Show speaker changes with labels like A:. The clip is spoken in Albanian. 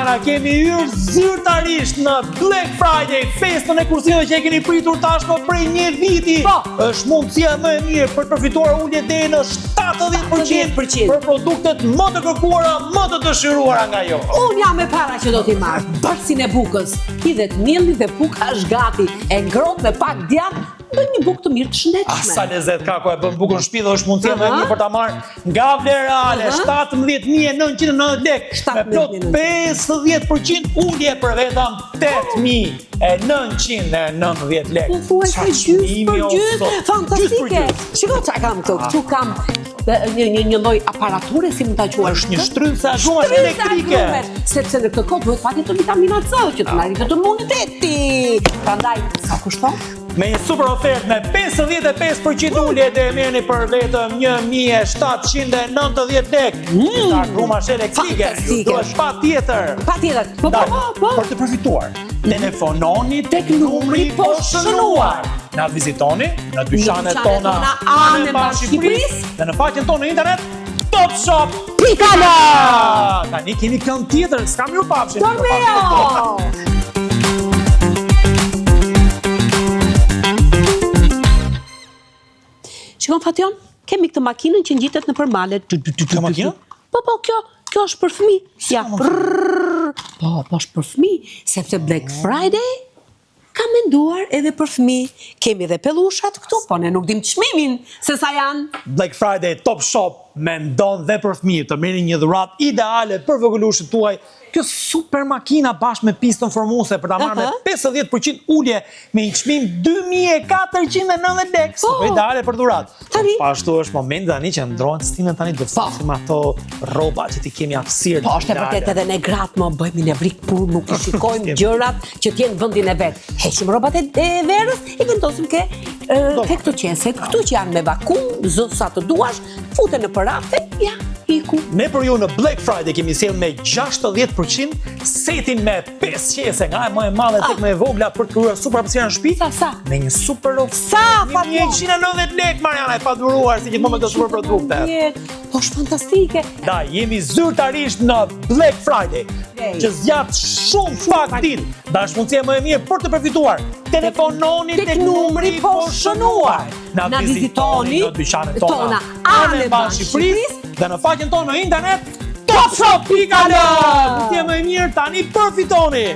A: Mariana, kemi hyrë zyrtarisht në Black Friday, festën e kursimeve që e keni pritur tashmë prej një viti. Është mundësia më e mirë për të përfituar ulje deri në 70% për produktet më të kërkuara, më të dëshiruara nga ju.
B: Unë jam me para që do t'i marr. Bërësin e bukës. Hidhet mielli dhe buka është gati. E ngrohtë me pak djath, bën një bukë të mirë të shëndetshme.
A: Sa lezet ka ku e bën bukën në shtëpi dhe është mundësia më e mirë për ta marrë nga Vlerale, 17.990 lekë, me plot 50% ulje për vetëm 8.990 lekë.
B: Po thuaj se gjysmë për gjysmë, fantastike. Shiko çka kam këtu, këtu kam një lloj aparature, si mund ta quash.
A: Është një shtrydhse agjumash elektrike.
B: Sepse në këtë kohë duhet patjetër vitamina C që të na rritet imuniteti. Prandaj sa kushton?
A: Me një super ofertë me 55% ulje dhe merrni për vetëm 1.790 lekë. Ka agjumash elektrike. Duhet patjetër.
B: Po.
A: Për të përfituar, telefononi tek numri po shënuar. Na vizitoni në dyqanet tona anë mbar Shqipërisë dhe në faqen tonë në internet topshop.al. Tani kemi kënd tjetër, s'kam ju pafshin.
B: Shikon Fation, kemi këtë makinën që ngjitet nëpër male.
A: Kjo makinë?
B: Po, kjo është për fëmijë. Ja. Po, është për fëmijë, sepse Black Friday ka menduar edhe për fëmijë. Kemi edhe pellushat këtu, po ne nuk dim çmimin se sa janë.
A: Black Friday Top Shop mendon dhe për fëmijë të merrni një dhuratë ideale për vogëlushët tuaj. Kjo super makina bashkë me pistën formuese për ta marrë me 50% ulje me një çmim 2.490 lekë. Super ideale për dhuratë. Ashtu është momenti tani që ndrohen stinën tani do fasim ato rroba që ti kemi aftësirë.
B: Po është e vërtetë edhe ne gratë më bëjmë nevrik pur, nuk i shikojmë gjërat që t'jenë vendin e vet. Heqim rrobat e verës, i vendosim ke këto qeset, këtu që janë me vakum, zë sa të duash, futen në parafe, ja, iku.
A: Ne për ju në Black Friday kemi sjell me 60% setin me 5 qese, nga e më e madhe tek më e vogla për të krijuar super hapësira në shtëpi.
B: Sa?
A: Me një super
B: Sa?
A: 190 lekë, Mariana, e paduruar si gjithmonë me këto super produkte.
B: Po është fantastike.
A: Da, jemi zyrtarisht në Black Friday, që zgjat shumë pak ditë. Dash mundësia më e mirë për të përfituar. Telefononi tek numri po shënuar. Na vizitoni në dyqanet tona anë mbar Shqipërisë dhe në faqen tonë në internet topshop.al. Mundësia më e mirë tani përfitoni.